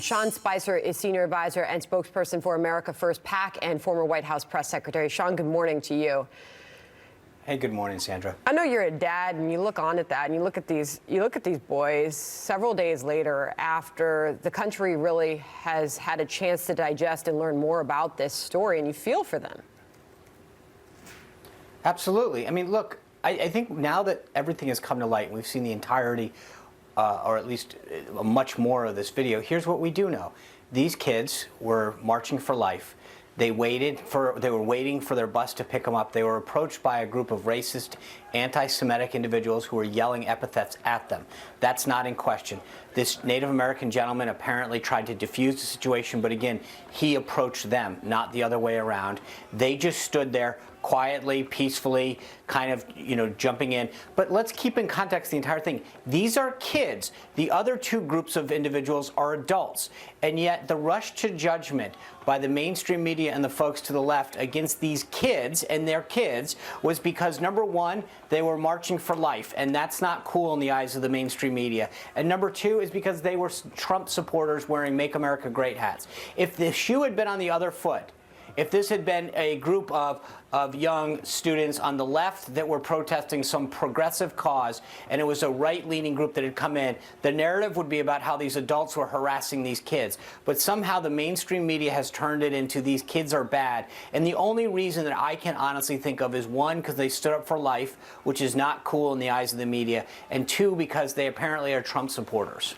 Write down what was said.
Sean Spicer is senior advisor and spokesperson for America First PAC and former White House press secretary. Sean, good morning to you. Hey, good morning, Sandra. I know you're a dad, and you look on at that, and you look at these boys several days later after the country really has had a chance to digest and learn more about this story, and you feel for them. Absolutely. I mean, look, I think now that everything has come to light, and we've seen the entirety, or at least much more of this video, here's what we do know. These kids were marching for life. They were waiting for their bus to pick them up. They were approached by a group of racist, anti-Semitic individuals who were yelling epithets at them. That's not in question. This Native American gentleman apparently tried to defuse the situation, but again, he approached them, not the other way around. They just stood there quietly, peacefully, kind of, jumping in. But let's keep in context the entire thing. These are kids. The other two groups of individuals are adults. And yet the rush to judgment by the mainstream media and the folks to the left against these kids and their kids was because, number one, they were marching for life, and that's not cool in the eyes of the mainstream media. And number two is because they were Trump supporters wearing Make America Great hats. If the shoe had been on the other foot, if this had been a group of young students on the left that were protesting some progressive cause, and it was a right-leaning group that had come in, the narrative would be about how these adults were harassing these kids. But somehow the mainstream media has turned it into these kids are bad. And the only reason that I can honestly think of is, one, because they stood up for life, which is not cool in the eyes of the media, and two, because they apparently are Trump supporters.